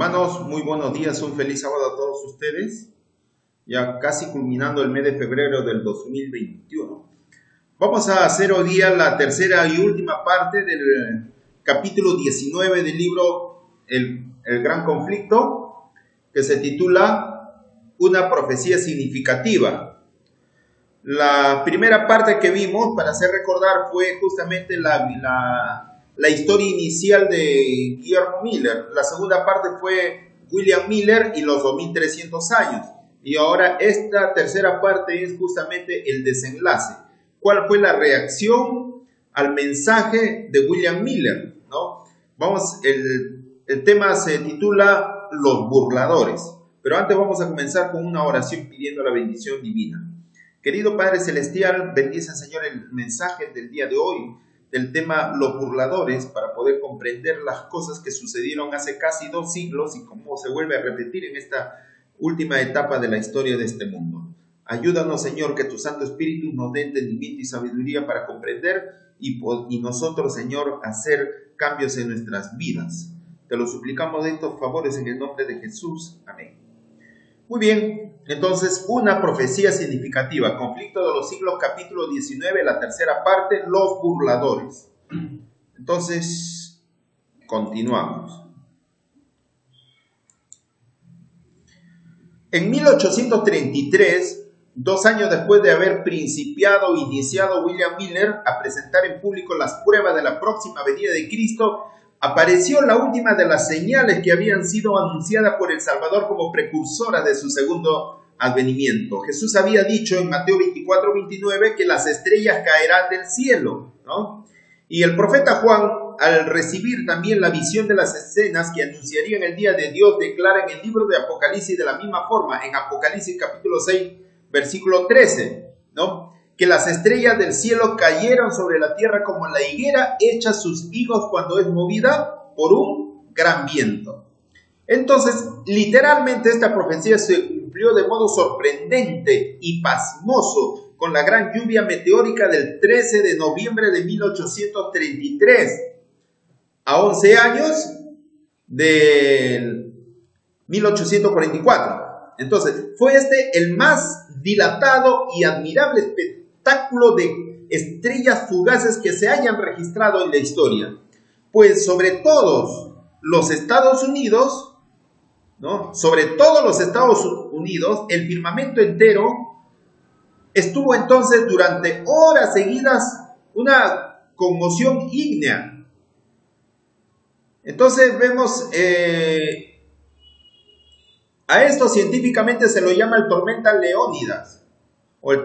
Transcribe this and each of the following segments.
Hermanos, muy buenos días, un feliz sábado a todos ustedes. Ya casi culminando el mes de febrero del 2021. Vamos a hacer hoy día la tercera y última parte del capítulo 19 del libro El Gran Conflicto, que se titula Una profecía significativa. La primera parte que vimos, para hacer recordar, fue justamente la historia inicial de Guillermo Miller. La segunda parte fue William Miller y los 2300 años. Y ahora esta tercera parte es justamente el desenlace. ¿Cuál fue la reacción al mensaje de William Miller? ¿No? El tema se titula Los burladores. Pero antes vamos a comenzar con una oración pidiendo la bendición divina. Querido Padre Celestial, bendice, Señor, el mensaje del día de hoy, del tema Los burladores, para poder comprender las cosas que sucedieron hace casi 2 siglos y cómo se vuelve a repetir en esta última etapa de la historia de este mundo. Ayúdanos, Señor, que tu Santo Espíritu nos dé entendimiento y sabiduría para comprender y nosotros, Señor, hacer cambios en nuestras vidas. Te lo suplicamos de estos favores en el nombre de Jesús. Amén. Muy bien, entonces una profecía significativa, Conflicto de los Siglos, capítulo 19, la tercera parte, los burladores. Entonces, continuamos. En 1833, 2 años después de haber iniciado William Miller a presentar en público las pruebas de la próxima venida de Cristo, apareció la última de las señales que habían sido anunciadas por el Salvador como precursora de su segundo advenimiento. Jesús había dicho en Mateo 24:29 que las estrellas caerán del cielo, ¿no? Y el profeta Juan, al recibir también la visión de las escenas que anunciarían el día de Dios, declara en el libro de Apocalipsis de la misma forma, en Apocalipsis capítulo 6, versículo 13, ¿no?, que las estrellas del cielo cayeron sobre la tierra como la higuera echa sus higos cuando es movida por un gran viento. Entonces, literalmente esta profecía se cumplió de modo sorprendente y pasmoso con la gran lluvia meteórica del 13 de noviembre de 1833, a 11 años del 1844. Entonces, fue el más dilatado y admirable espectáculo de estrellas fugaces que se hayan registrado en la historia. Pues sobre todos los Estados Unidos, ¿no?, sobre todos los Estados Unidos, el firmamento entero estuvo entonces durante horas seguidas una conmoción ígnea. Entonces vemos, a esto científicamente se lo llama el tormenta Leónidas, o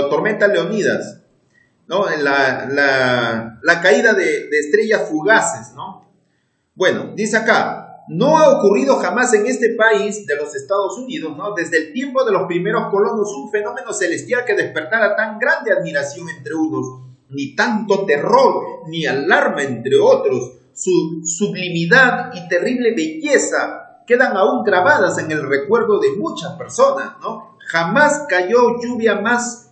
tormenta Leónidas, ¿no? La caída de estrellas fugaces, ¿no? Bueno, dice acá, no ha ocurrido jamás en este país de los Estados Unidos, ¿no?, desde el tiempo de los primeros colonos, un fenómeno celestial que despertara tan grande admiración entre unos, ni tanto terror ni alarma entre otros. Su sublimidad y terrible belleza quedan aún grabadas en el recuerdo de muchas personas, ¿no? Jamás cayó lluvia más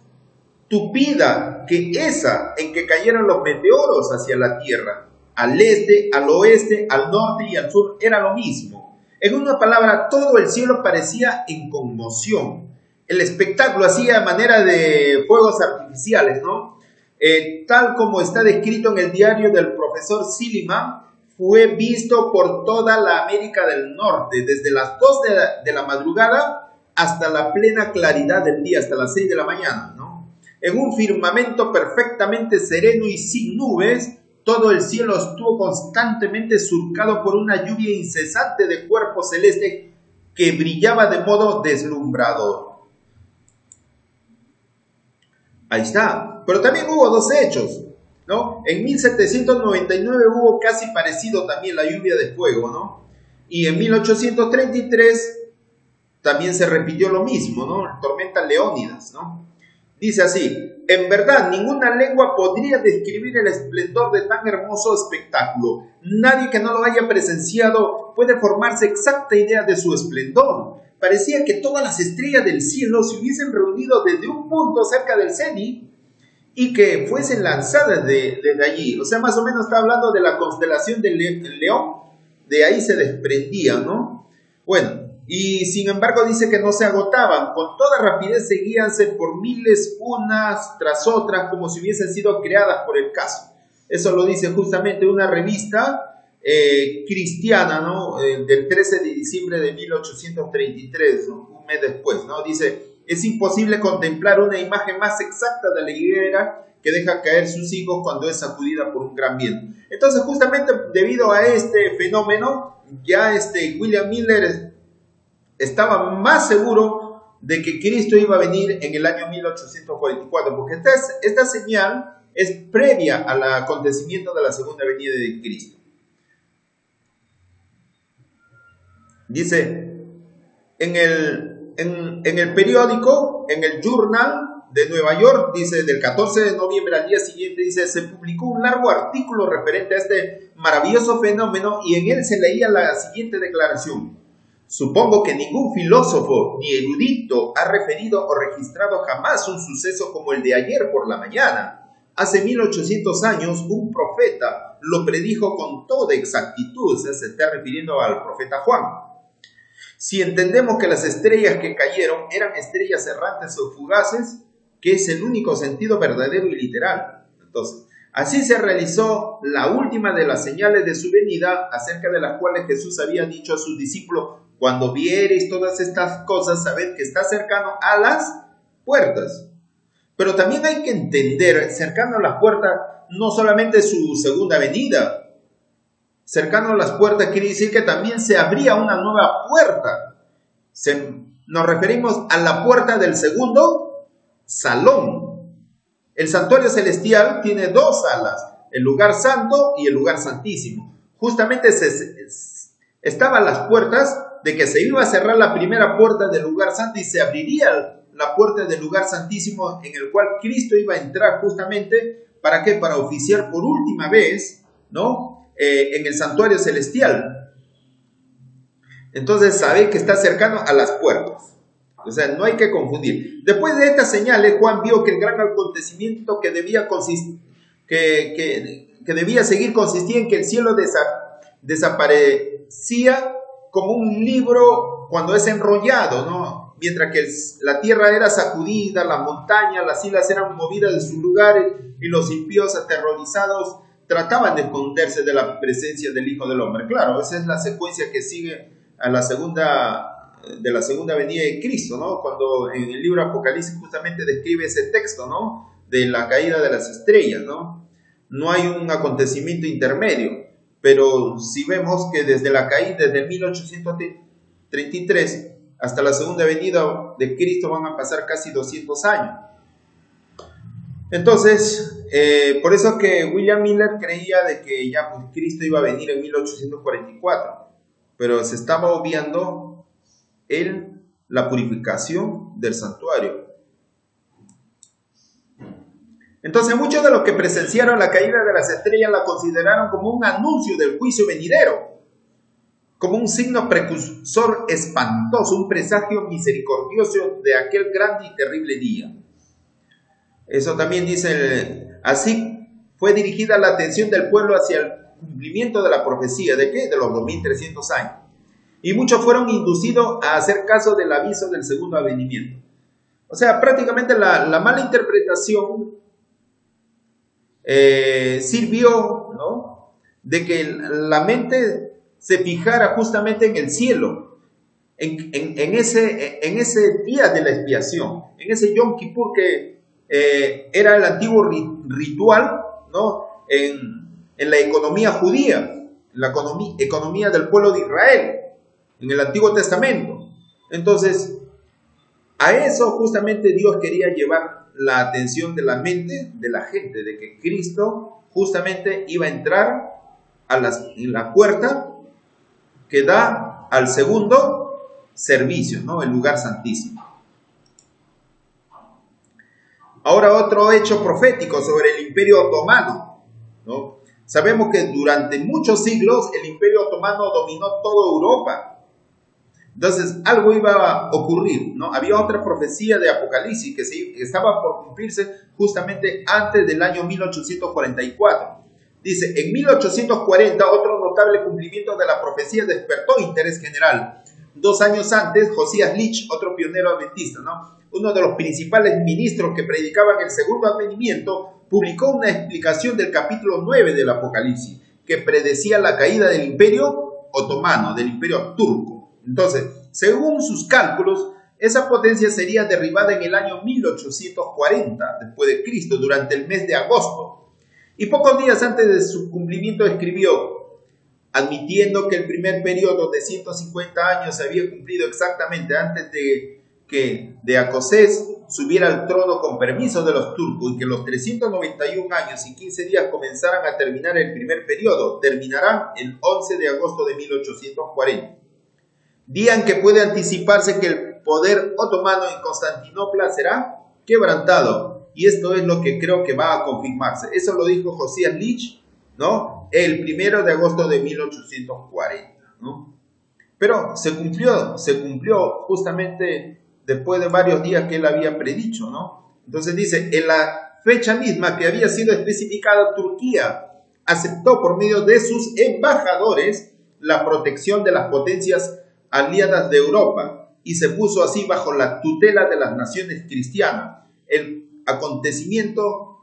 tupida que esa en que cayeron los meteoros hacia la tierra. Al este, al oeste, al norte y al sur era lo mismo. En una palabra, todo el cielo parecía en conmoción. El espectáculo hacía manera de fuegos artificiales, ¿no? Tal como está descrito en el diario del profesor Silliman, fue visto por toda la América del Norte, desde las 2 de la madrugada hasta la plena claridad del día, hasta las 6 de la mañana, ¿no? En un firmamento perfectamente sereno y sin nubes, todo el cielo estuvo constantemente surcado por una lluvia incesante de cuerpos celestes que brillaba de modo deslumbrador. Ahí está. Pero también hubo 2 hechos, ¿no? En 1799 hubo casi parecido también la lluvia de fuego, ¿no? Y en 1833 también se repitió lo mismo, ¿no? Tormenta Leónidas, ¿no? Dice así: en verdad, ninguna lengua podría describir el esplendor de tan hermoso espectáculo. Nadie que no lo haya presenciado puede formarse exacta idea de su esplendor. Parecía que todas las estrellas del cielo se hubiesen reunido desde un punto cerca del cenit y que fuesen lanzadas desde allí. O sea, más o menos está hablando de la constelación del León, de ahí se desprendían, ¿no? Bueno, y sin embargo dice que no se agotaban, con toda rapidez seguíanse por miles unas tras otras como si hubiesen sido creadas por el caso. Eso lo dice justamente una revista cristiana, ¿no? Del 13 de diciembre de 1833, ¿no? Un mes después, ¿no? Dice, es imposible contemplar una imagen más exacta de la higuera que deja caer sus higos cuando es sacudida por un gran viento. Entonces, justamente debido a este fenómeno, ya William Miller estaba más seguro de que Cristo iba a venir en el año 1844, porque esta señal es previa al acontecimiento de la segunda venida de Cristo. Dice, en el periódico, en el Journal de Nueva York, dice, del 14 de noviembre al día siguiente, dice, se publicó un largo artículo referente a este maravilloso fenómeno y en él se leía la siguiente declaración. Supongo que ningún filósofo ni erudito ha referido o registrado jamás un suceso como el de ayer por la mañana. Hace 1800 años un profeta lo predijo con toda exactitud, o sea, se está refiriendo al profeta Juan. Si entendemos que las estrellas que cayeron eran estrellas errantes o fugaces, que es el único sentido verdadero y literal. Entonces, así se realizó la última de las señales de su venida, acerca de las cuales Jesús había dicho a sus discípulos, cuando viereis todas estas cosas, sabed que está cercano a las puertas. Pero también hay que entender, cercano a las puertas, no solamente su segunda venida. Cercano a las puertas quiere decir que también se abría una nueva puerta. Nos referimos a la puerta del segundo salón. El santuario celestial tiene dos salas, el lugar santo y el lugar santísimo. Justamente estaban las puertas de que se iba a cerrar la primera puerta del lugar santo y se abriría la puerta del lugar santísimo en el cual Cristo iba a entrar justamente, ¿para qué? Para oficiar por última vez, ¿no? En el santuario celestial. Entonces sabe que está cercano a las puertas. O sea, no hay que confundir. Después de estas señales, Juan vio que el gran acontecimiento que debía seguir consistía en que el cielo desaparecía como un libro cuando es enrollado, ¿no? Mientras que la tierra era sacudida, las montañas, las islas eran movidas de sus lugares y los impíos aterrorizados trataban de esconderse de la presencia del Hijo del Hombre. Claro, esa es la secuencia que sigue a la segunda venida de Cristo, ¿no? Cuando en el libro Apocalipsis justamente describe ese texto, ¿no? De la caída de las estrellas, ¿no? No hay un acontecimiento intermedio, pero si vemos que desde la caída, desde 1833 hasta la segunda venida de Cristo van a pasar casi 200 años. Entonces, por eso que William Miller creía de que ya pues, Cristo iba a venir en 1844, pero se estaba obviando la purificación del santuario. Entonces, muchos de los que presenciaron la caída de las estrellas la consideraron como un anuncio del juicio venidero, como un signo precursor espantoso, un presagio misericordioso de aquel grande y terrible día. Eso también dice, así fue dirigida la atención del pueblo hacia el cumplimiento de la profecía, ¿de qué? De los 2300 años. Y muchos fueron inducidos a hacer caso del aviso del segundo advenimiento. O sea, prácticamente la mala interpretación sirvió, ¿no? De que la mente se fijara justamente en el cielo, en ese día de la expiación, en ese Yom Kippur que era el antiguo ritual, ¿no? En la economía judía, en la economía del pueblo de Israel, en el Antiguo Testamento. Entonces, a eso justamente Dios quería llevar la atención de la mente de la gente, de que Cristo justamente iba a entrar en la puerta que da al segundo servicio, ¿no? El lugar santísimo. Ahora otro hecho profético sobre el Imperio Otomano, ¿no? Sabemos que durante muchos siglos el Imperio Otomano dominó toda Europa. Entonces algo iba a ocurrir, ¿no? Había otra profecía de Apocalipsis que estaba por cumplirse justamente antes del año 1844. Dice, en 1840 otro notable cumplimiento de la profecía despertó interés general. 2 años antes, Josías Litch, otro pionero adventista, ¿no?, uno de los principales ministros que predicaban el segundo advenimiento, publicó una explicación del capítulo 9 del Apocalipsis, que predecía la caída del imperio otomano, del imperio turco. Entonces, según sus cálculos, esa potencia sería derribada en el año 1840 después de Cristo, durante el mes de agosto. Y pocos días antes de su cumplimiento escribió, admitiendo que el primer periodo de 150 años se había cumplido exactamente antes de que Deacocés subiera al trono con permiso de los turcos y que los 391 años y 15 días comenzaran a terminar el primer periodo, terminarán el 11 de agosto de 1840. Día en que puede anticiparse que el poder otomano en Constantinopla será quebrantado. Y esto es lo que creo que va a confirmarse. Eso lo dijo Josías Litch, ¿no?, el 1 de agosto de 1840, ¿no? Pero se cumplió justamente después de varios días que él había predicho, ¿no? Entonces dice, en la fecha misma que había sido especificada, Turquía aceptó por medio de sus embajadores la protección de las potencias aliadas de Europa y se puso así bajo la tutela de las naciones cristianas. El acontecimiento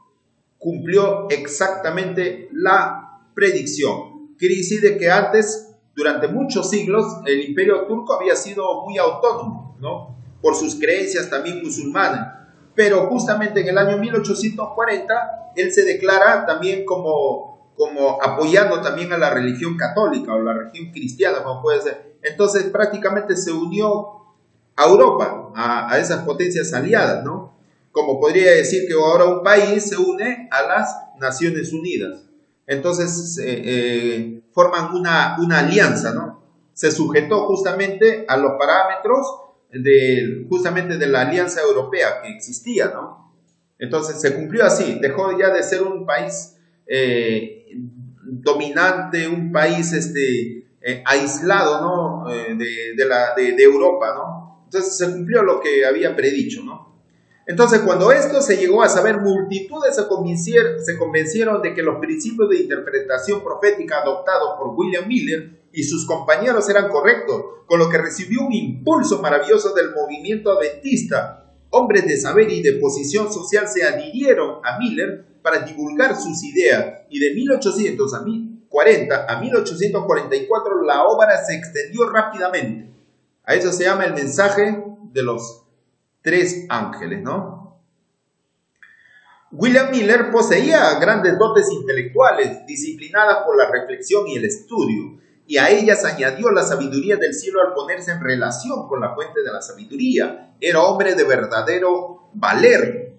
cumplió exactamente la predicción. Quiere decir de que antes, durante muchos siglos, el imperio turco había sido muy autónomo, ¿no?, por sus creencias también musulmanas. Pero justamente en el año 1840, él se declara también como apoyando también a la religión católica o la religión cristiana, como puede ser. Entonces prácticamente se unió a Europa, a esas potencias aliadas, ¿no? Como podría decir que ahora un país se une a las Naciones Unidas. Entonces forman una alianza, ¿no? Se sujetó justamente a los parámetros justamente de la alianza europea que existía, ¿no? Entonces se cumplió así, dejó ya de ser un país dominante, un país aislado, ¿no?, de Europa, ¿no? Entonces se cumplió lo que había predicho, ¿no? Entonces, cuando esto se llegó a saber, multitudes se convencieron de que los principios de interpretación profética adoptados por William Miller y sus compañeros eran correctos, con lo que recibió un impulso maravilloso del movimiento adventista. Hombres de saber y de posición social se adhirieron a Miller para divulgar sus ideas, y de 1840 a 1844 la obra se extendió rápidamente. A eso se llama el mensaje de los 3 ángeles, ¿no? William Miller poseía grandes dotes intelectuales, disciplinadas por la reflexión y el estudio, y a ellas añadió la sabiduría del cielo al ponerse en relación con la fuente de la sabiduría. Era hombre de verdadero valer,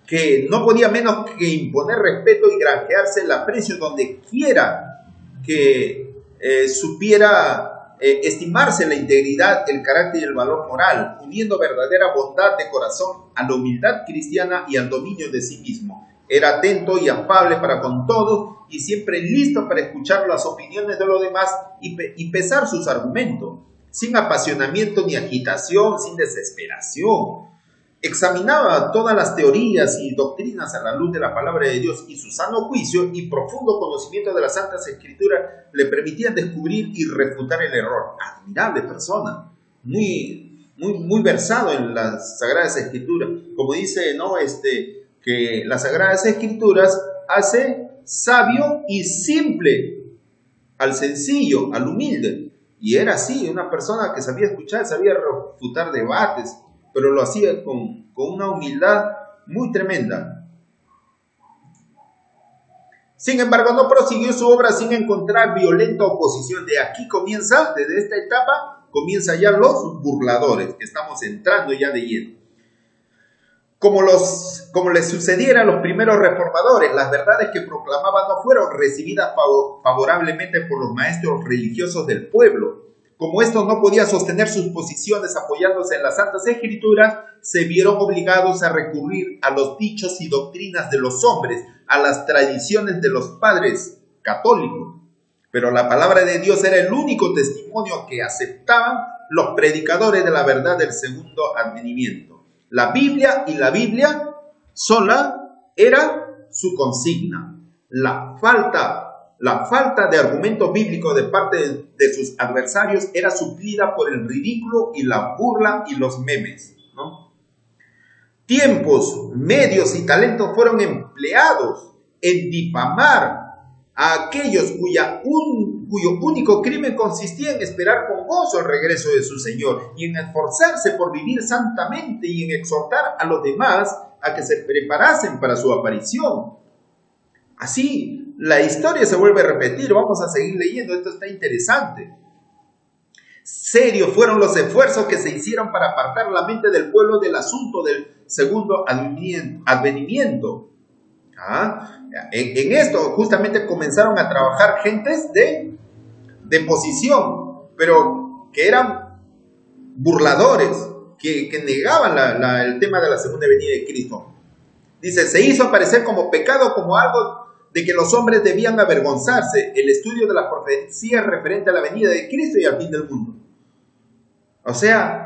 que no podía menos que imponer respeto y granjearse el aprecio donde quiera que supiera estimarse la integridad, el carácter y el valor moral, uniendo verdadera bondad de corazón a la humildad cristiana y al dominio de sí mismo. Era atento y afable para con todos y siempre listo para escuchar las opiniones de los demás y pesar sus argumentos, sin apasionamiento ni agitación, sin desesperación. Examinaba todas las teorías y doctrinas a la luz de la palabra de Dios, y su sano juicio y profundo conocimiento de las Santas Escrituras le permitían descubrir y refutar el error. Admirable persona, muy versado en las Sagradas Escrituras. Como dice, ¿no?, que las Sagradas Escrituras hace sabio y simple al sencillo, al humilde. Y era así, una persona que sabía escuchar, sabía refutar debates, pero lo hacía con una humildad muy tremenda. Sin embargo, no prosiguió su obra sin encontrar violenta oposición. De aquí comienza, desde esta etapa, comienza ya los burladores, que estamos entrando ya de lleno. Como les sucediera a los primeros reformadores, las verdades que proclamaban no fueron recibidas favorablemente por los maestros religiosos del pueblo. Como estos no podían sostener sus posiciones apoyándose en las Santas Escrituras, se vieron obligados a recurrir a los dichos y doctrinas de los hombres, a las tradiciones de los padres católicos. Pero la palabra de Dios era el único testimonio que aceptaban los predicadores de la verdad del segundo advenimiento. La Biblia y la Biblia sola era su consigna. La falta la falta de argumento bíblico de parte de sus adversarios era suplida por el ridículo y la burla y los memes, ¿no? Tiempos, medios y talentos fueron empleados en difamar a aquellos cuyo único crimen consistía en esperar con gozo el regreso de su Señor y en esforzarse por vivir santamente y en exhortar a los demás a que se preparasen para su aparición. Así, la historia se vuelve a repetir. Vamos a seguir leyendo, esto está interesante. Serios fueron los esfuerzos que se hicieron para apartar la mente del pueblo del asunto del segundo advenimiento. En esto justamente comenzaron a trabajar gentes de posición, pero que eran burladores, que negaban el tema de la segunda venida de Cristo. Dice, se hizo aparecer como pecado, como algo de que los hombres debían avergonzarse, el estudio de la profecía referente a la venida de Cristo y al fin del mundo. O sea,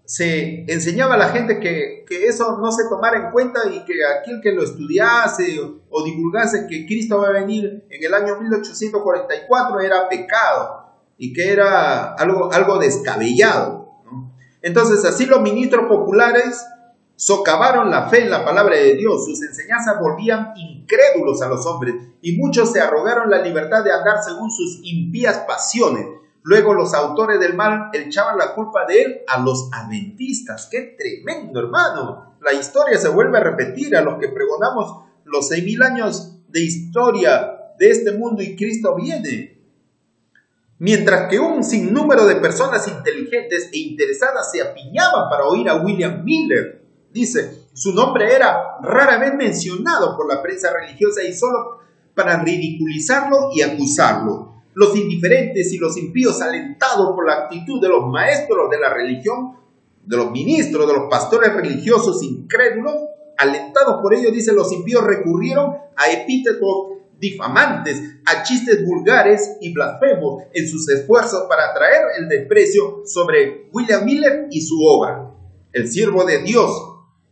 se enseñaba a la gente que eso no se tomara en cuenta y que aquel que lo estudiase o divulgase que Cristo va a venir en el año 1844 era pecado y que era algo descabellado, ¿no? Entonces, así los ministros populares socavaron la fe en la palabra de Dios, sus enseñanzas volvían incrédulos a los hombres y muchos se arrogaron la libertad de andar según sus impías pasiones. Luego los autores del mal echaban la culpa de él a los adventistas. ¡Qué tremendo, hermano! La historia se vuelve a repetir a los que pregonamos los 6,000 años de historia de este mundo y Cristo viene. Mientras que un sinnúmero de personas inteligentes e interesadas se apiñaban para oír a William Miller. Dice, su nombre era rara vez mencionado por la prensa religiosa y solo para ridiculizarlo y acusarlo. Los indiferentes y los impíos, alentados por la actitud de los maestros de la religión, de los ministros, de los pastores religiosos incrédulos, alentados por ello, dice, los impíos recurrieron a epítetos difamantes, a chistes vulgares y blasfemos en sus esfuerzos para atraer el desprecio sobre William Miller y su obra. El siervo de Dios,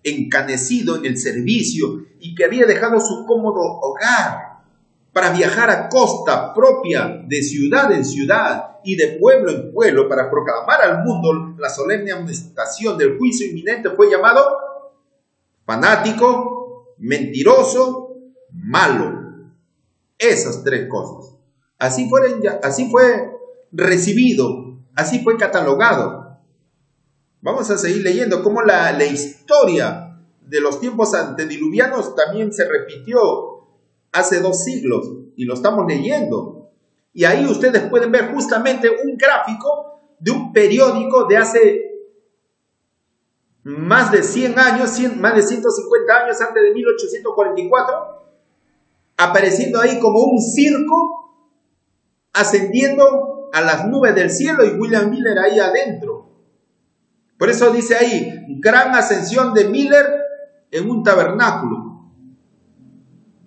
encanecido en el servicio y que había dejado su cómodo hogar para viajar a costa propia de ciudad en ciudad y de pueblo en pueblo para proclamar al mundo la solemne amonestación del juicio inminente, fue llamado fanático, mentiroso, malo. Esas tres cosas. Así fue recibido, así fue catalogado. Vamos a seguir leyendo cómo la historia de los tiempos antediluvianos también se repitió hace 2 siglos, y lo estamos leyendo. Y ahí ustedes pueden ver justamente un gráfico de un periódico de hace más de 100 años, más de 150 años antes de 1844, apareciendo ahí como un circo, ascendiendo a las nubes del cielo y William Miller ahí adentro. Por eso dice ahí, gran ascensión de Miller en un tabernáculo.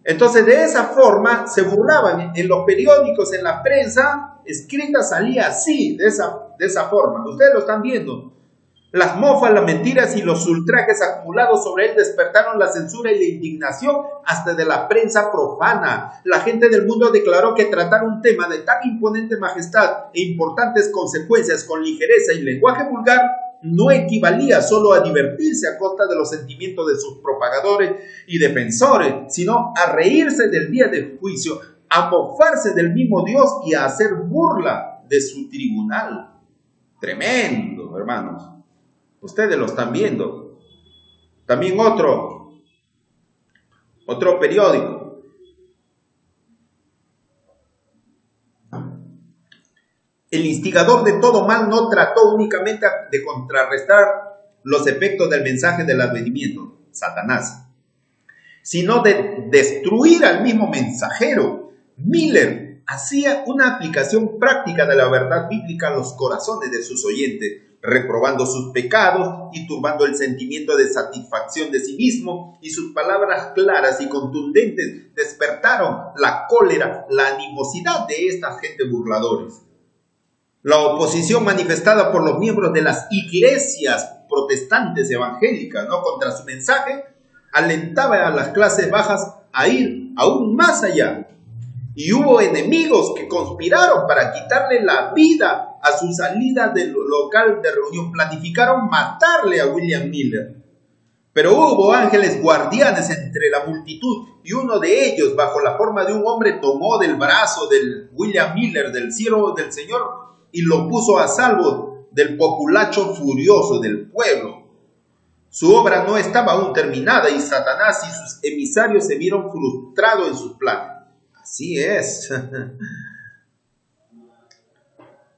Entonces, de esa forma se burlaban en los periódicos, en la prensa escrita salía así, de esa forma. Ustedes lo están viendo. Las mofas, las mentiras y los ultrajes acumulados sobre él despertaron la censura y la indignación hasta de la prensa profana. La gente del mundo declaró que tratar un tema de tan imponente majestad e importantes consecuencias con ligereza y lenguaje vulgar no equivalía solo a divertirse a costa de los sentimientos de sus propagadores y defensores, sino a reírse del día del juicio, a mofarse del mismo Dios y a hacer burla de su tribunal. Tremendo, hermanos. Ustedes lo están viendo. También otro periódico. El instigador de todo mal no trató únicamente de contrarrestar los efectos del mensaje del advenimiento, Satanás, sino de destruir al mismo mensajero. Miller hacía una aplicación práctica de la verdad bíblica a los corazones de sus oyentes, reprobando sus pecados y turbando el sentimiento de satisfacción de sí mismo, y sus palabras claras y contundentes despertaron la cólera, la animosidad de estas gentes burladores. La oposición manifestada por los miembros de las iglesias protestantes evangélicas, contra su mensaje, alentaba a las clases bajas a ir aún más allá. Y hubo enemigos que conspiraron para quitarle la vida a su salida del local de reunión. Planificaron matarle a William Miller. Pero hubo ángeles guardianes entre la multitud, y uno de ellos, bajo la forma de un hombre, tomó del brazo de William Miller, del siervo del Señor, y lo puso a salvo del populacho furioso del pueblo. Su obra no estaba aún terminada, y Satanás y sus emisarios se vieron frustrados en sus planes. Así es.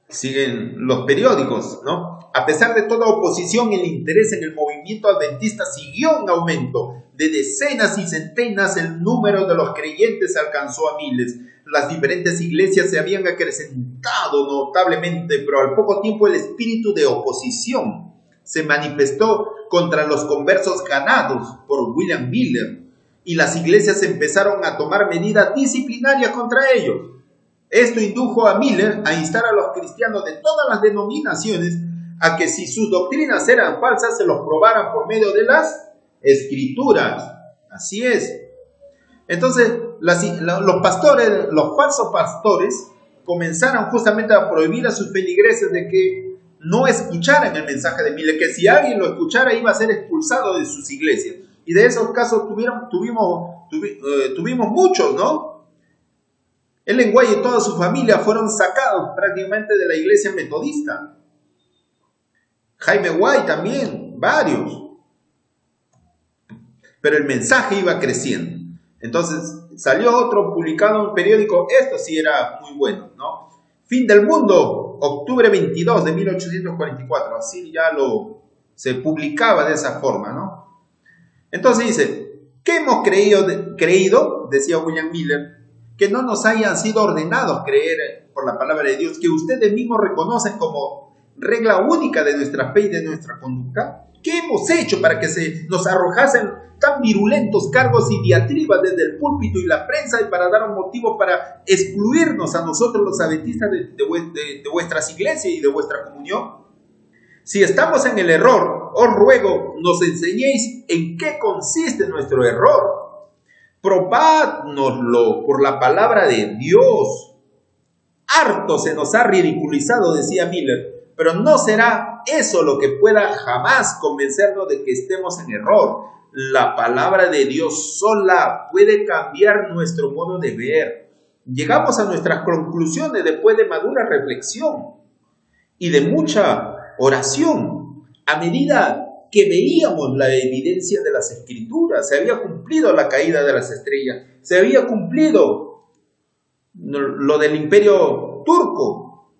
Siguen los periódicos, ¿no? A pesar de toda oposición, el interés en el movimiento adventista siguió en aumento. De decenas y centenas, el número de los creyentes alcanzó a miles. Las diferentes iglesias se habían acrecentado notablemente, pero al poco tiempo el espíritu de oposición se manifestó contra los conversos ganados por William Miller, y las iglesias empezaron a tomar medidas disciplinarias contra ellos. Esto indujo a Miller a instar a los cristianos de todas las denominaciones a que si sus doctrinas eran falsas, se los probaran por medio de las escrituras. Así es. Entonces, los pastores, los falsos pastores, comenzaron justamente a prohibir a sus feligreses de que no escucharan el mensaje de Miller, que si alguien lo escuchara iba a ser expulsado de sus iglesias. Y de esos casos tuvimos muchos, ¿no? Ellen White y toda su familia fueron sacados prácticamente de la iglesia metodista. Jaime White también, varios. Pero el mensaje iba creciendo. Entonces salió otro publicado en un periódico, esto sí era muy bueno, ¿no? Fin del mundo, octubre 22 de 1844, así ya se publicaba de esa forma, ¿no? Entonces dice, ¿qué hemos creído? Decía William Miller, que no nos hayan sido ordenados creer por la palabra de Dios, que ustedes mismos reconocen como regla única de nuestra fe y de nuestra conducta. ¿Qué hemos hecho para que se nos arrojasen tan virulentos cargos y diatribas desde el púlpito y la prensa, y para dar un motivo para excluirnos a nosotros los adventistas de vuestras iglesias y de vuestra comunión? Si estamos en el error, os ruego nos enseñéis en qué consiste nuestro error. Probádnoslo por la palabra de Dios. Harto se nos ha ridiculizado, decía Miller, pero no será eso lo que pueda jamás convencernos de que estemos en error. La palabra de Dios sola puede cambiar nuestro modo de ver. Llegamos a nuestras conclusiones después de madura reflexión y de mucha oración. A medida que veíamos la evidencia de las escrituras, se había cumplido la caída de las estrellas, se había cumplido lo del imperio turco,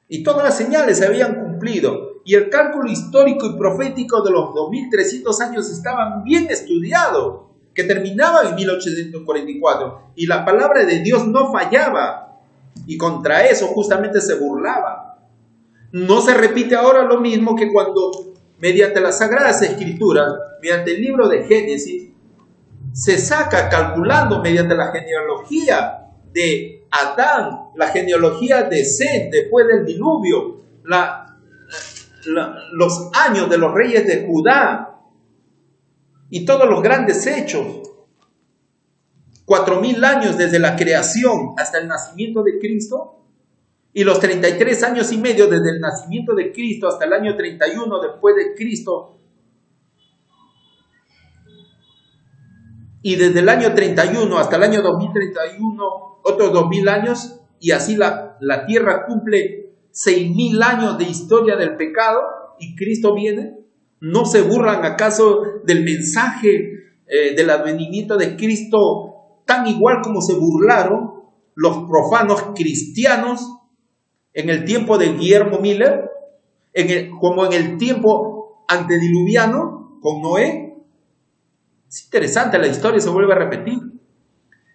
y todas las señales se habían cumplido, y el cálculo histórico y profético de los 2300 años estaban bien estudiados, que terminaban en 1844, y la palabra de Dios no fallaba, y contra eso justamente se burlaba. No se repite ahora lo mismo que cuando, mediante las Sagradas Escrituras, mediante el libro de Génesis, se saca calculando mediante la genealogía de Adán, la genealogía de Set después del diluvio, los años de los reyes de Judá y todos los grandes hechos. 4000 años desde la creación hasta el nacimiento de Cristo. Y los 33 años y medio desde el nacimiento de Cristo hasta el año 31 después de Cristo. Y desde el año 31 hasta el año 2031, otros 2000 años. Y así la tierra cumple 6000 años de historia del pecado y Cristo viene. ¿No se burlan acaso del mensaje del advenimiento de Cristo tan igual como se burlaron los profanos cristianos en el tiempo de Guillermo Miller, como en el tiempo antediluviano con Noé? Es interesante, la historia se vuelve a repetir.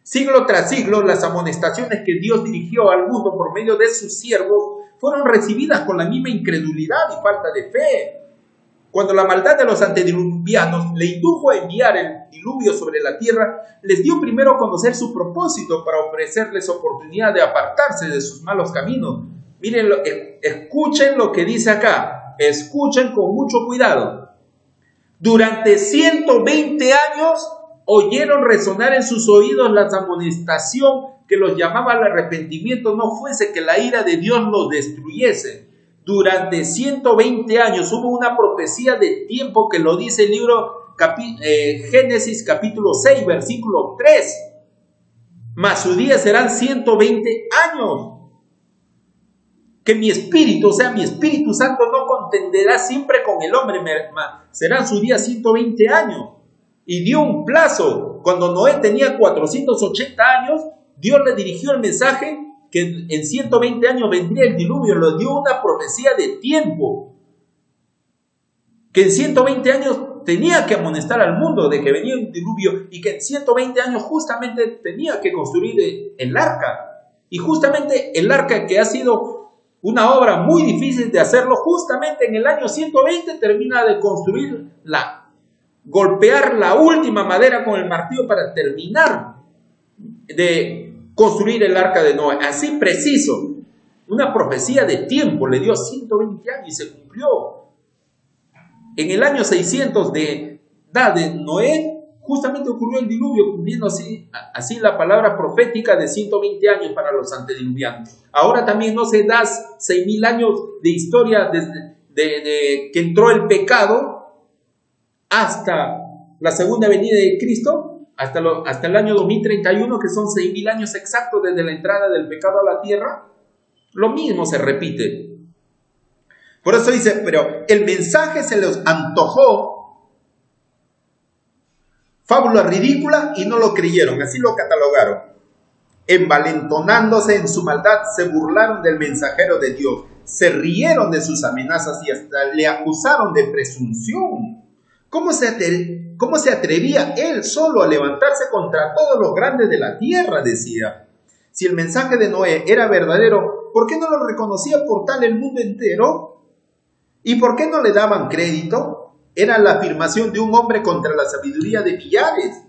Siglo tras siglo, las amonestaciones que Dios dirigió al mundo por medio de sus siervos fueron recibidas con la misma incredulidad y falta de fe. Cuando la maldad de los antediluvianos le indujo a enviar el diluvio sobre la tierra, les dio primero a conocer su propósito para ofrecerles oportunidad de apartarse de sus malos caminos. Miren, escuchen lo que dice acá, escuchen con mucho cuidado. Durante 120 años oyeron resonar en sus oídos la amonestación que los llamaba al arrepentimiento no fuese que la ira de Dios los destruyese. Durante 120 años hubo una profecía de tiempo que lo dice el libro Génesis capítulo 6, versículo 3. Mas sus días serán 120 años. Que mi espíritu, o sea, mi Espíritu Santo no contenderá siempre con el hombre, serán sus días 120 años. Y dio un plazo. Cuando Noé tenía 480 años, Dios le dirigió el mensaje que en 120 años vendría el diluvio. Le dio una profecía de tiempo. Que en 120 años tenía que amonestar al mundo de que venía un diluvio y que en 120 años justamente tenía que construir el arca. Y justamente el arca, que ha sido una obra muy difícil de hacerlo, justamente en el año 120 termina de golpear la última madera con el martillo para terminar de construir el arca de Noé. Así preciso, una profecía de tiempo, le dio 120 años y se cumplió. En el año 600 de edad de Noé, justamente ocurrió el diluvio, cumpliendo así la palabra profética de 120 años para los antediluvianos. Ahora también no se da 6.000 años de historia desde que entró el pecado hasta la segunda venida de Cristo, hasta el año 2031, que son 6.000 años exactos desde la entrada del pecado a la tierra. Lo mismo se repite. Por eso dice, pero el mensaje se les antojó fábula ridícula y no lo creyeron, así lo catalogaron. Envalentonándose en su maldad, se burlaron del mensajero de Dios, se rieron de sus amenazas y hasta le acusaron de presunción. ¿Cómo se atrevía él solo a levantarse contra todos los grandes de la tierra? Decía. Si el mensaje de Noé era verdadero, ¿por qué no lo reconocía por tal el mundo entero? ¿Y por qué no le daban crédito? Era la afirmación de un hombre contra la sabiduría de millares.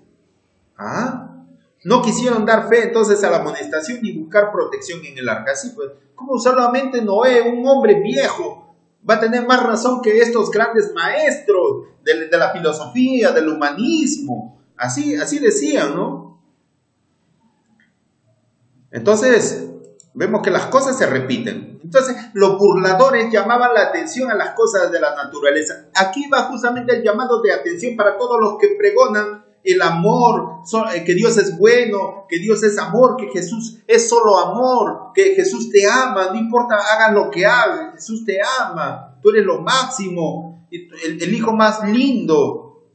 No quisieron dar fe entonces a la amonestación ni buscar protección en el arca. Así pues, ¿cómo solamente Noé, un hombre viejo, va a tener más razón que estos grandes maestros de la filosofía, del humanismo? Así decían, ¿no? Entonces, vemos que las cosas se repiten. Entonces, los burladores llamaban la atención a las cosas de la naturaleza. Aquí va justamente el llamado de atención para todos los que pregonan el amor, que Dios es bueno, que Dios es amor, que Jesús es solo amor, que Jesús te ama, no importa, hagan lo que hagan, Jesús te ama, tú eres lo máximo, el hijo más lindo.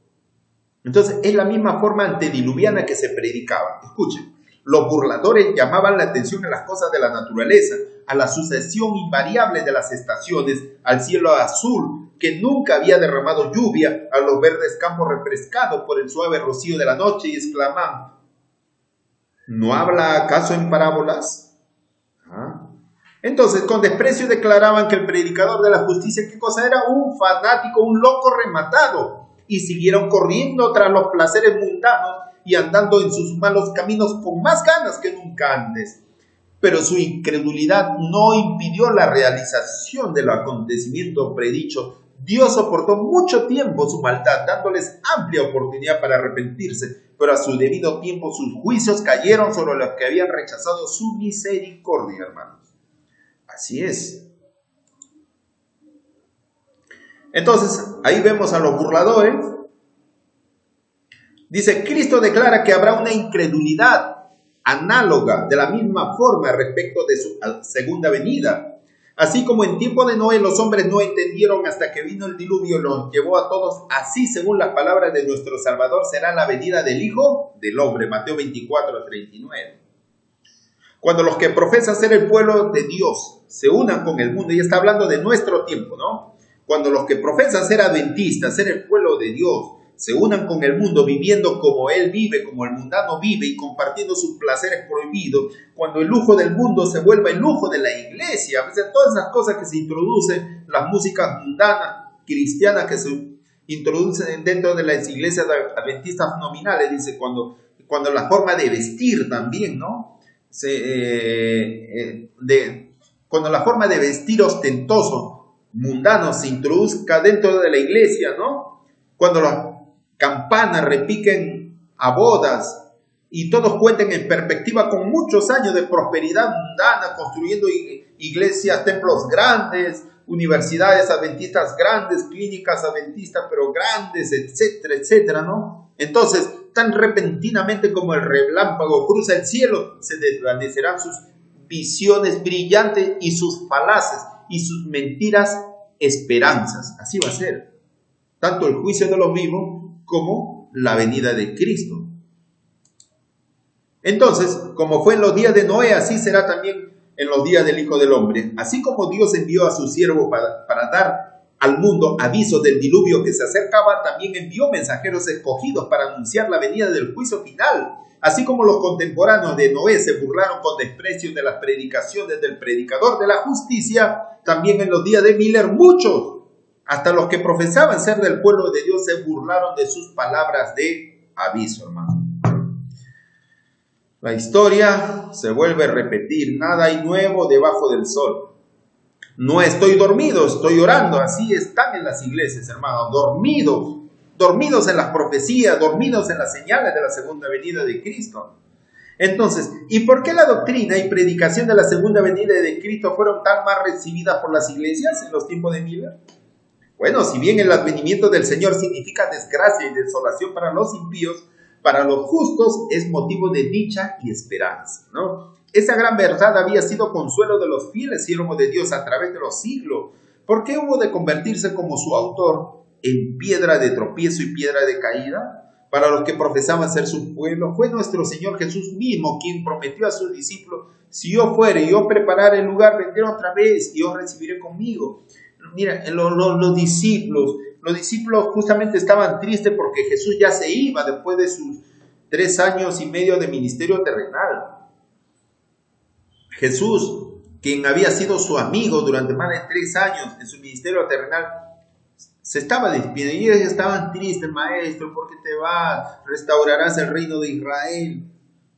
Entonces, es la misma forma antediluviana que se predicaba. Escuchen. Los burladores llamaban la atención a las cosas de la naturaleza, a la sucesión invariable de las estaciones, al cielo azul que nunca había derramado lluvia, a los verdes campos refrescados por el suave rocío de la noche, y exclamaban: ¿no habla acaso en parábolas? Entonces, con desprecio declaraban que el predicador de la justicia, ¿qué cosa era? Un fanático, un loco rematado, y siguieron corriendo tras los placeres mundanos y andando en sus malos caminos con más ganas que nunca antes. Pero su incredulidad no impidió la realización del acontecimiento predicho. Dios soportó mucho tiempo su maldad, dándoles amplia oportunidad para arrepentirse, pero a su debido tiempo sus juicios cayeron sobre los que habían rechazado su misericordia, hermanos. Así es. Entonces, ahí vemos a los burladores. Dice, Cristo declara que habrá una incredulidad análoga de la misma forma respecto de su segunda venida. Así como en tiempo de Noé los hombres no entendieron hasta que vino el diluvio y los llevó a todos, así según las palabras de nuestro Salvador será la venida del Hijo del Hombre. Mateo 24:39. Cuando los que profesan ser el pueblo de Dios se unan con el mundo, y está hablando de nuestro tiempo, ¿no? Cuando los que profesan ser adventistas, ser el pueblo de Dios, se unan con el mundo viviendo como él vive, como el mundano vive y compartiendo sus placeres prohibidos, cuando el lujo del mundo se vuelva el lujo de la iglesia, a veces todas esas cosas que se introducen, las músicas mundanas, cristianas que se introducen dentro de las iglesias adventistas nominales, dice, cuando la forma de vestir también, ¿no? Cuando la forma de vestir ostentoso, mundano, se introduzca dentro de la iglesia, ¿no? Cuando las campanas repiquen a bodas y todos cuenten en perspectiva con muchos años de prosperidad mundana, construyendo iglesias, templos grandes, universidades adventistas grandes, clínicas adventistas pero grandes, etcétera, etcétera, ¿no? Entonces, tan repentinamente como el relámpago cruza el cielo, se desvanecerán sus visiones brillantes y sus falaces y sus mentiras esperanzas. Así va a ser. Tanto el juicio de los vivos como la venida de Cristo. Entonces, como fue en los días de Noé, así será también en los días del Hijo del Hombre. Así como Dios envió a su siervo para dar al mundo aviso del diluvio que se acercaba, también envió mensajeros escogidos para anunciar la venida del juicio final. Así como los contemporáneos de Noé se burlaron con desprecio de las predicaciones del predicador de la justicia, también en los días de Miller muchos, hasta los que profesaban ser del pueblo de Dios, se burlaron de sus palabras de aviso, hermano. La historia se vuelve a repetir, nada hay nuevo debajo del sol. No estoy dormido, estoy orando. Así están en las iglesias, hermanos, dormidos en las profecías, dormidos en las señales de la segunda venida de Cristo. Entonces, ¿y por qué la doctrina y predicación de la segunda venida de Cristo fueron tan mal recibidas por las iglesias en los tiempos de Miller? Bueno, si bien el advenimiento del Señor significa desgracia y desolación para los impíos, para los justos es motivo de dicha y esperanza, ¿no? Esa gran verdad había sido consuelo de los fieles siervos de Dios a través de los siglos. ¿Por qué hubo de convertirse como su autor en piedra de tropiezo y piedra de caída? Para los que profesaban ser su pueblo, fue nuestro Señor Jesús mismo quien prometió a sus discípulos: si yo fuere y yo prepararé el lugar, vendré otra vez y os recibiré conmigo. Mira, los discípulos justamente estaban tristes porque Jesús ya se iba después de sus 3 años y medio de ministerio terrenal. Jesús, quien había sido su amigo durante más de 3 años en su ministerio terrenal, se estaba despidiendo y ellos estaban tristes: maestro, ¿por qué te vas? Restaurarás el reino de Israel.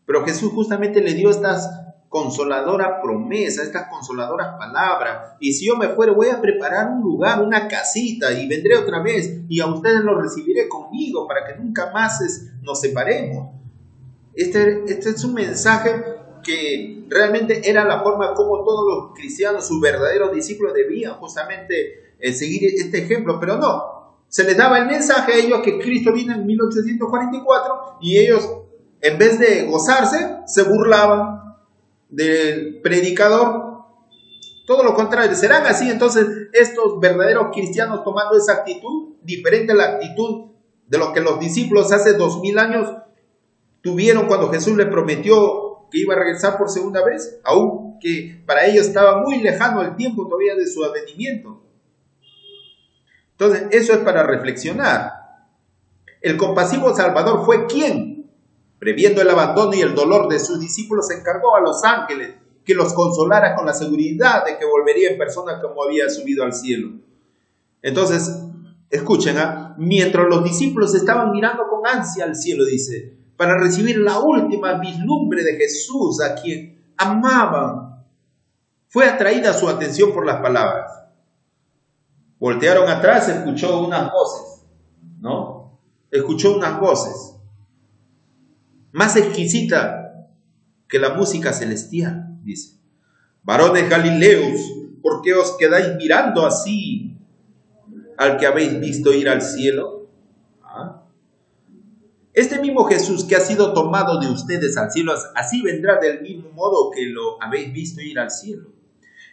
Pero Jesús justamente le dio estas consoladora promesa, estas consoladoras palabras: y si yo me fuere, voy a preparar un lugar, una casita, y vendré otra vez, y a ustedes los recibiré conmigo, para que nunca más nos separemos. Este es un mensaje que realmente era la forma como todos los cristianos, sus verdaderos discípulos, debían justamente seguir este ejemplo, pero no. Se les daba el mensaje a ellos que Cristo viene en 1844, y ellos, en vez de gozarse, se burlaban del predicador. Todo lo contrario, serán así entonces estos verdaderos cristianos, tomando esa actitud diferente a la actitud de lo que los discípulos hace 2000 años tuvieron cuando Jesús les prometió que iba a regresar por segunda vez, aun que para ellos estaba muy lejano el tiempo todavía de su advenimiento. Entonces, eso es para reflexionar. El compasivo Salvador fue quien, previendo el abandono y el dolor de sus discípulos, se encargó a los ángeles que los consolara con la seguridad de que volvería en persona como había subido al cielo. Entonces, escuchen, mientras los discípulos estaban mirando con ansia al cielo, dice, para recibir la última vislumbre de Jesús, a quien amaban, fue atraída su atención por las palabras. Voltearon atrás, escuchó unas voces, ¿no? Escuchó unas voces más exquisita que la música celestial, dice: varones Galileos, ¿por qué os quedáis mirando así al que habéis visto ir al cielo? Este mismo Jesús que ha sido tomado de ustedes al cielo, así vendrá del mismo modo que lo habéis visto ir al cielo.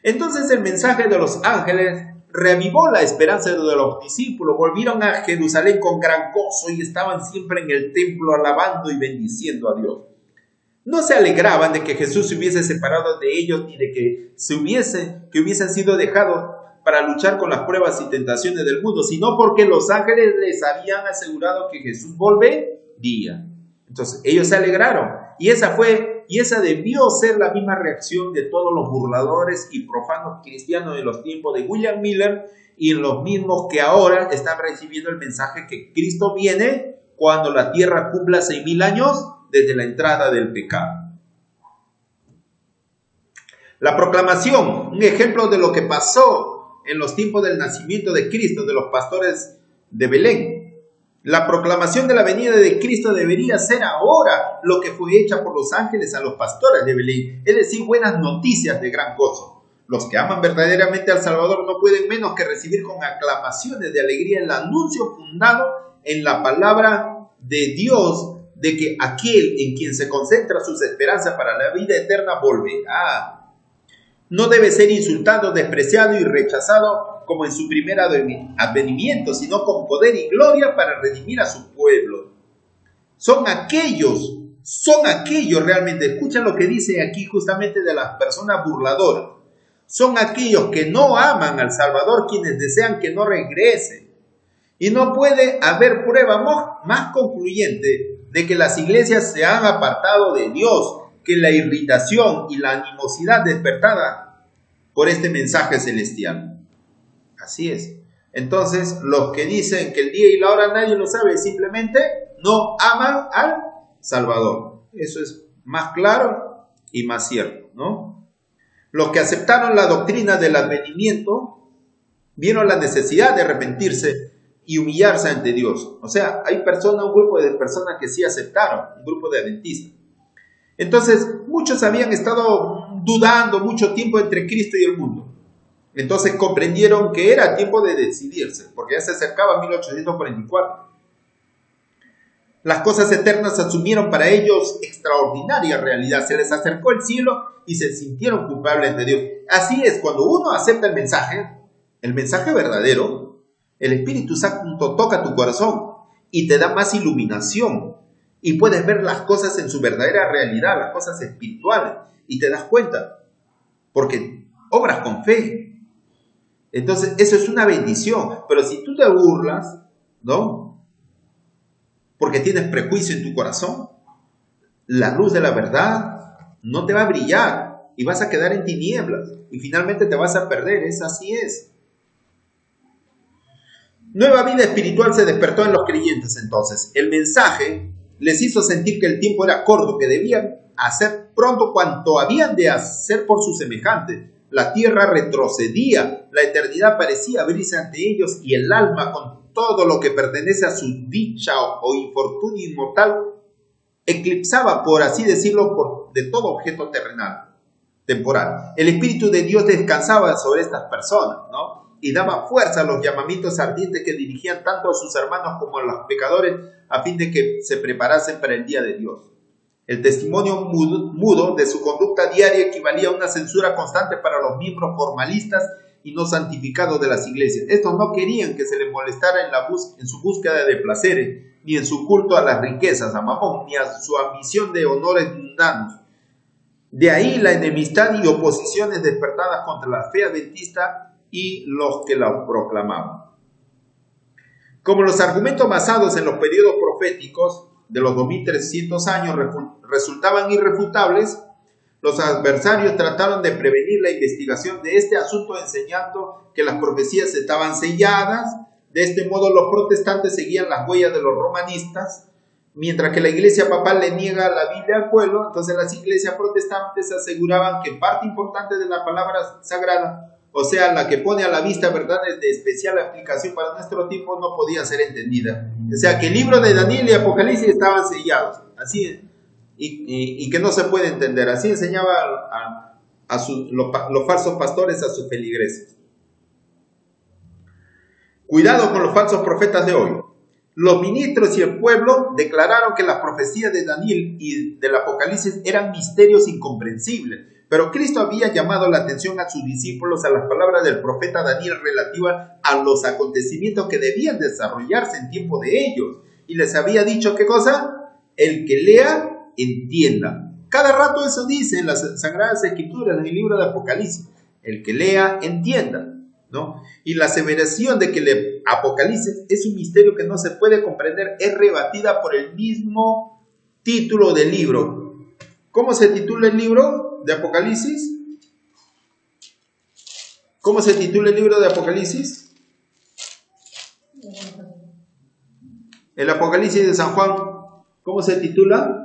Entonces el mensaje de los ángeles reavivó la esperanza de los discípulos. Volvieron a Jerusalén con gran gozo y estaban siempre en el templo alabando y bendiciendo a Dios. No se alegraban de que Jesús se hubiese separado de ellos, ni de que hubiesen sido dejados para luchar con las pruebas y tentaciones del mundo, sino porque los ángeles les habían asegurado que Jesús volvería. Entonces ellos se alegraron, y esa debió ser la misma reacción de todos los burladores y profanos cristianos de los tiempos de William Miller, y los mismos que ahora están recibiendo el mensaje que Cristo viene cuando la tierra cumpla 6,000 años desde la entrada del pecado. La proclamación, un ejemplo de lo que pasó en los tiempos del nacimiento de Cristo, de los pastores de Belén. La proclamación de la venida de Cristo debería ser ahora lo que fue hecha por los ángeles a los pastores de Belén, es decir, buenas noticias de gran gozo. Los que aman verdaderamente al Salvador no pueden menos que recibir con aclamaciones de alegría el anuncio fundado en la palabra de Dios de que aquel en quien se concentra sus esperanzas para la vida eterna volverá. No debe ser insultado, despreciado y rechazado como en su primer advenimiento, sino con poder y gloria para redimir a su pueblo. Son aquellos realmente, escucha lo que dice aquí justamente de las personas burladoras. Son aquellos que no aman al Salvador, quienes desean que no regrese. Y no puede haber prueba más concluyente de que las iglesias se han apartado de Dios que la irritación y la animosidad despertada por este mensaje celestial. Así es. Entonces, los que dicen que el día y la hora nadie lo sabe, simplemente no aman al Salvador. Eso es más claro y más cierto, ¿no? Los que aceptaron la doctrina del advenimiento vieron la necesidad de arrepentirse y humillarse ante Dios. O sea, hay un grupo de personas que sí aceptaron, un grupo de adventistas. Entonces, muchos habían estado dudando mucho tiempo entre Cristo y el mundo. Entonces comprendieron que era tiempo de decidirse, porque ya se acercaba 1844. Las cosas eternas asumieron para ellos extraordinaria realidad. Se les acercó el cielo y se sintieron culpables ante Dios. Así es, cuando uno acepta el mensaje verdadero, el Espíritu Santo toca tu corazón y te da más iluminación. Y puedes ver las cosas en su verdadera realidad, las cosas espirituales, y te das cuenta, porque obras con fe. Entonces, eso es una bendición. Pero si tú te burlas, ¿no? Porque tienes prejuicio en tu corazón, la luz de la verdad no te va a brillar y vas a quedar en tinieblas y finalmente te vas a perder. Así es. Nueva vida espiritual se despertó en los creyentes entonces. El mensaje les hizo sentir que el tiempo era corto, que debían hacer pronto cuanto habían de hacer por sus semejantes. La tierra retrocedía, la eternidad parecía abrirse ante ellos y el alma, con todo lo que pertenece a su dicha o infortunio inmortal, eclipsaba, por así decirlo, de todo objeto temporal. El Espíritu de Dios descansaba sobre estas personas, ¿no? Y daba fuerza a los llamamientos ardientes que dirigían tanto a sus hermanos como a los pecadores a fin de que se preparasen para el día de Dios. El testimonio mudo de su conducta diaria equivalía a una censura constante para los miembros formalistas y no santificados de las iglesias. Estos no querían que se les molestara en su búsqueda de placeres, ni en su culto a las riquezas, a Mamón, ni a su ambición de honores mundanos. De ahí la enemistad y oposiciones despertadas contra la fe adventista y los que la proclamaban. Como los argumentos basados en los periodos proféticos de los 2300 años resultaban irrefutables, los adversarios trataron de prevenir la investigación de este asunto enseñando que las profecías estaban selladas. De este modo los protestantes seguían las huellas de los romanistas, mientras que la iglesia papal le niega la Biblia al pueblo. Entonces las iglesias protestantes aseguraban que parte importante de la palabra sagrada, o sea, la que pone a la vista verdades de especial aplicación para nuestro tiempo, no podía ser entendida. O sea, que el libro de Daniel y Apocalipsis estaban sellados, así, y que no se puede entender. Así enseñaban los falsos pastores a sus feligreses. Cuidado con los falsos profetas de hoy. Los ministros y el pueblo declararon que las profecías de Daniel y del Apocalipsis eran misterios incomprensibles. Pero Cristo había llamado la atención a sus discípulos a las palabras del profeta Daniel relativas a los acontecimientos que debían desarrollarse en tiempo de ellos. Y les había dicho, ¿qué cosa? El que lea, entienda. Cada rato eso dice en las Sagradas Escrituras, en el libro de Apocalipsis. El que lea, entienda, ¿no? Y la aseveración de que el Apocalipsis es un misterio que no se puede comprender es rebatida por el mismo título del libro. ¿Cómo se titula el libro de Apocalipsis? ¿Cómo se titula el libro de Apocalipsis? El Apocalipsis de San Juan, ¿cómo se titula?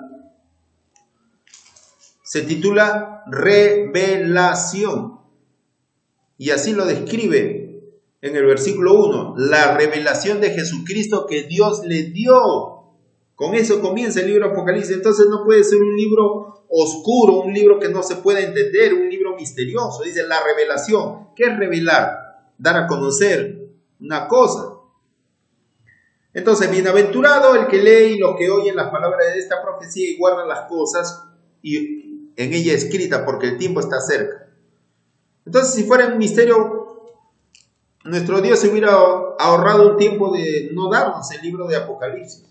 Se titula Revelación. Y así lo describe en el versículo 1, la revelación de Jesucristo que Dios le dio. Con eso comienza el libro de Apocalipsis. Entonces no puede ser un libro oscuro, un libro que no se puede entender, un libro misterioso. Dice la revelación. ¿Qué es revelar? Dar a conocer una cosa. Entonces, bienaventurado el que lee y los que oyen las palabras de esta profecía y guardan las cosas y en ella escrita, porque el tiempo está cerca. Entonces, si fuera un misterio, nuestro Dios se hubiera ahorrado un tiempo de no darnos el libro de Apocalipsis.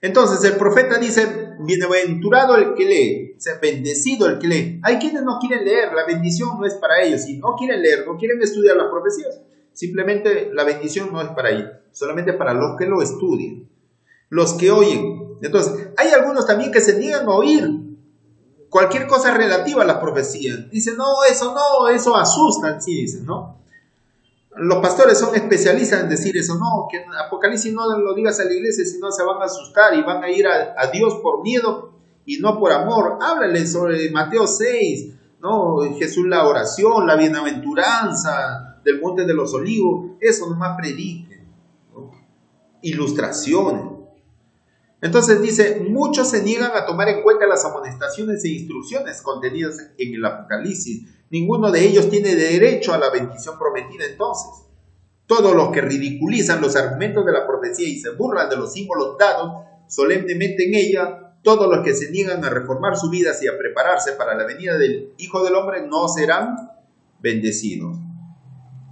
Entonces el profeta dice, bienaventurado el que lee, o sea, bendecido el que lee. Hay quienes no quieren leer, la bendición no es para ellos, si no quieren leer, no quieren estudiar las profecías, simplemente la bendición no es para ellos, solamente para los que lo estudian, los que oyen. Entonces, hay algunos también que se niegan a oír cualquier cosa relativa a las profecías. Dicen, no, eso asusta, sí dicen, ¿no? Los pastores son especialistas en decir eso, no, que en Apocalipsis no lo digas a la iglesia, sino se van a asustar y van a ir a Dios por miedo y no por amor. Háblale sobre Mateo 6, ¿no? Jesús, la oración, la bienaventuranza del monte de los olivos, eso nomás prediquen, ¿no? Ilustraciones. Entonces dice, muchos se niegan a tomar en cuenta las amonestaciones e instrucciones contenidas en el Apocalipsis. Ninguno de ellos tiene derecho a la bendición prometida entonces. Todos los que ridiculizan los argumentos de la profecía y se burlan de los símbolos dados solemnemente en ella, todos los que se niegan a reformar sus vidas y a prepararse para la venida del Hijo del Hombre no serán bendecidos.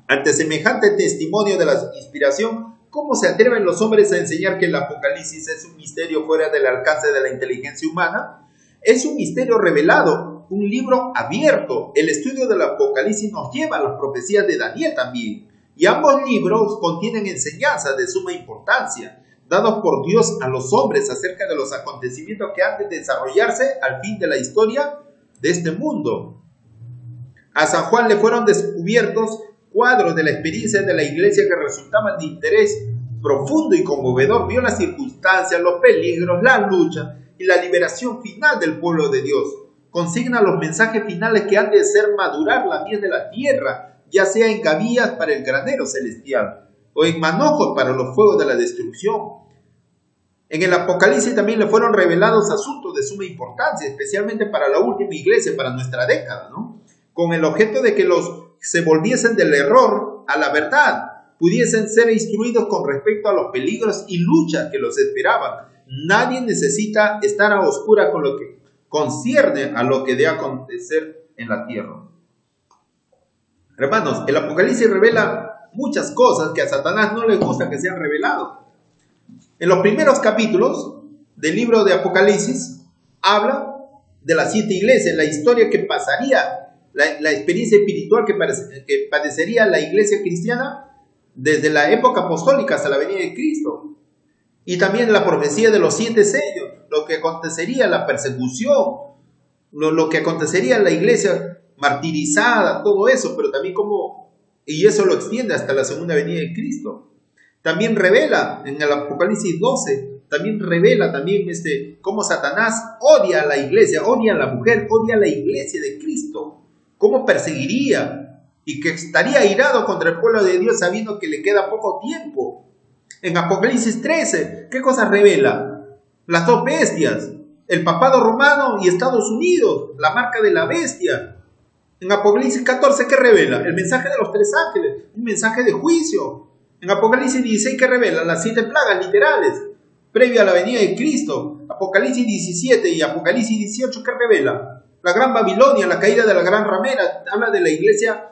Ante semejante testimonio de la inspiración, ¿cómo se atreven los hombres a enseñar que el Apocalipsis es un misterio fuera del alcance de la inteligencia humana? Es un misterio revelado, un libro abierto. El estudio del Apocalipsis nos lleva a las profecías de Daniel también. Y ambos libros contienen enseñanzas de suma importancia, dados por Dios a los hombres acerca de los acontecimientos que han de desarrollarse al fin de la historia de este mundo. A San Juan le fueron descubiertos cuadros de la experiencia de la iglesia que resultaban de interés profundo y conmovedor. Vio las circunstancias, los peligros, la lucha y la liberación final del pueblo de Dios. Consigna los mensajes finales que han de hacer madurar la miel de la tierra, ya sea en gavillas para el granero celestial o en manojos para los fuegos de la destrucción. En el Apocalipsis también le fueron revelados asuntos de suma importancia, especialmente para la última iglesia, para nuestra década, ¿no? Con el objeto de que los se volviesen del error a la verdad, pudiesen ser instruidos con respecto a los peligros y luchas que los esperaban. Nadie necesita estar a oscuras con lo que concierne a lo que debe acontecer en la tierra. Hermanos, el Apocalipsis revela muchas cosas que a Satanás no le gusta que sean reveladas. En los primeros capítulos del libro de Apocalipsis habla de las 7 iglesias, la historia que pasaría, la experiencia espiritual que padecería la iglesia cristiana desde la época apostólica hasta la venida de Cristo. Y también la profecía de los 7 sellos, lo que acontecería, la persecución, lo que acontecería en la iglesia martirizada, todo eso, pero también y eso lo extiende hasta la segunda venida de Cristo. También revela en el Apocalipsis 12, también revela cómo Satanás odia a la iglesia, odia a la mujer, odia a la iglesia de Cristo. Cómo perseguiría y que estaría airado contra el pueblo de Dios sabiendo que le queda poco tiempo. En Apocalipsis 13, ¿qué cosas revela? Las 2 bestias, el papado romano y Estados Unidos, la marca de la bestia. En Apocalipsis 14, ¿qué revela? El mensaje de los 3 ángeles, un mensaje de juicio. En Apocalipsis 16, ¿qué revela? Las 7 plagas literales, previo a la venida de Cristo. Apocalipsis 17 y Apocalipsis 18, ¿qué revela? La gran Babilonia, la caída de la gran ramera, habla de la iglesia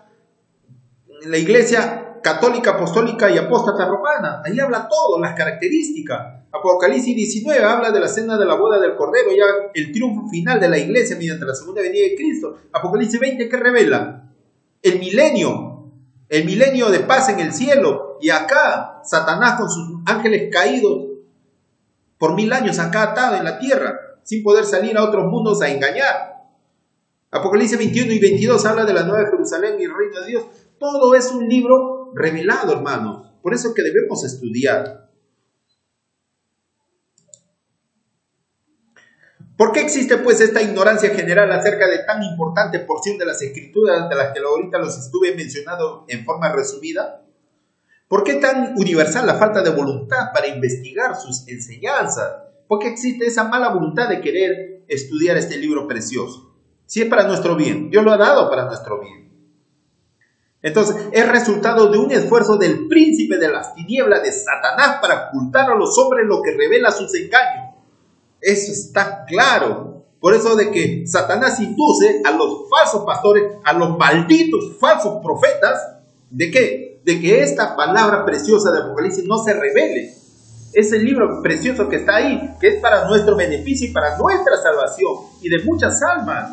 católica, apostólica y apóstata romana. Ahí habla todo, las características. Apocalipsis 19 habla de la cena de la boda del Cordero, ya el triunfo final de la iglesia mediante la segunda venida de Cristo. Apocalipsis 20, ¿qué revela? El milenio de paz en el cielo. Y acá, Satanás con sus ángeles caídos por 1000 años acá atado en la tierra, sin poder salir a otros mundos a engañar. Apocalipsis 21 y 22 habla de la Nueva Jerusalén y el reino de Dios. Todo es un libro revelado, hermanos. Por eso es que debemos estudiar. ¿Por qué existe pues esta ignorancia general acerca de tan importante porción de las escrituras de las que ahorita los estuve mencionando en forma resumida? ¿Por qué tan universal la falta de voluntad para investigar sus enseñanzas? ¿Por qué existe esa mala voluntad de querer estudiar este libro precioso? Si es para nuestro bien, Dios lo ha dado para nuestro bien. Entonces, es resultado de un esfuerzo del príncipe de las tinieblas de Satanás para ocultar a los hombres lo que revela sus engaños. Eso está claro. Por eso de que Satanás induce a los falsos pastores, a los malditos falsos profetas, ¿de qué? De que esta palabra preciosa de Apocalipsis no se revele. Ese libro precioso que está ahí, que es para nuestro beneficio y para nuestra salvación y de muchas almas.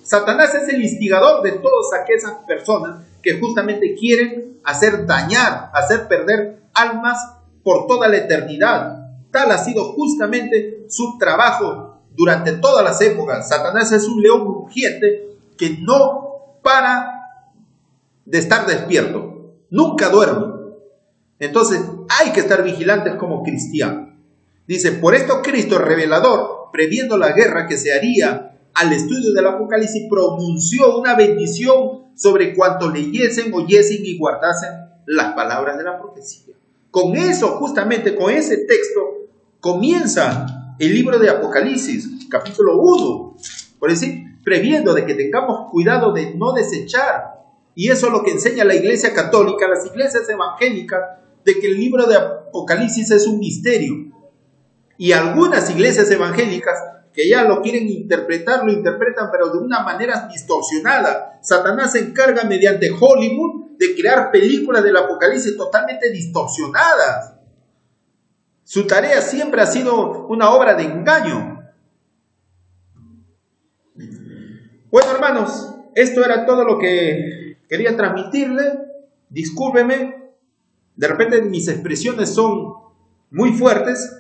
Satanás es el instigador de todas aquellas personas que justamente quieren hacer dañar, hacer perder almas por toda la eternidad. Tal ha sido justamente su trabajo durante todas las épocas. Satanás es un león rugiente que no para de estar despierto, nunca duerme. Entonces hay que estar vigilantes como cristianos. Dice, por esto Cristo, revelador, previendo la guerra que se haría al estudio del Apocalipsis, pronunció una bendición sobre cuanto leyesen, oyesen y guardasen las palabras de la profecía. Con eso, justamente con ese texto, comienza el libro de Apocalipsis, capítulo 1. Por decir, previendo de que tengamos cuidado de no desechar. Y eso es lo que enseña la Iglesia Católica, las iglesias evangélicas, de que el libro de Apocalipsis es un misterio. Y algunas iglesias evangélicas que ya lo quieren interpretar, lo interpretan, pero de una manera distorsionada. Satanás se encarga mediante Hollywood de crear películas del Apocalipsis totalmente distorsionadas. Su tarea siempre ha sido una obra de engaño. Bueno, hermanos, esto era todo lo que quería transmitirle. Discúlpeme, de repente mis expresiones son muy fuertes,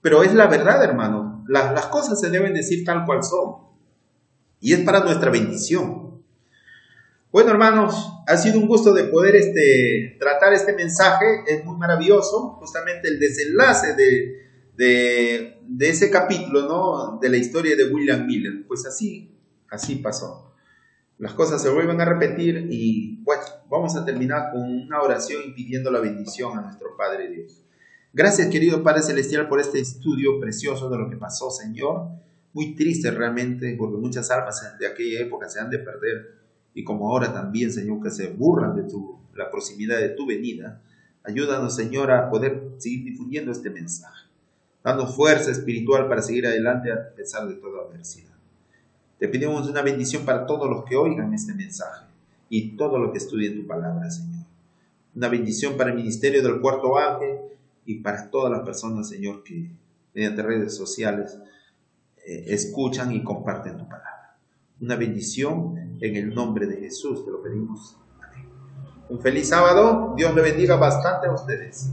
pero es la verdad, hermano. Las cosas se deben decir tal cual son. Y es para nuestra bendición. Bueno, hermanos, ha sido un gusto de poder tratar este mensaje. Es muy maravilloso. Justamente el desenlace de ese capítulo, ¿no? De la historia de William Miller. Pues así pasó. Las cosas se vuelven a repetir y bueno, vamos a terminar con una oración y pidiendo la bendición a nuestro Padre Dios. Gracias, querido Padre Celestial, por este estudio precioso de lo que pasó, Señor. Muy triste realmente, porque muchas almas de aquella época se han de perder. Y como ahora también, Señor, que se burlan de la proximidad de tu venida. Ayúdanos, Señor, a poder seguir difundiendo este mensaje, dando fuerza espiritual para seguir adelante a pesar de toda adversidad. Te pedimos una bendición para todos los que oigan este mensaje y todos los que estudien tu palabra, Señor. Una bendición para el ministerio del Cuarto Ángel y para todas las personas, Señor, que mediante redes sociales escuchan y comparten tu palabra. Una bendición en el nombre de Jesús, te lo pedimos. Amén. Un feliz sábado. Dios le bendiga bastante a ustedes.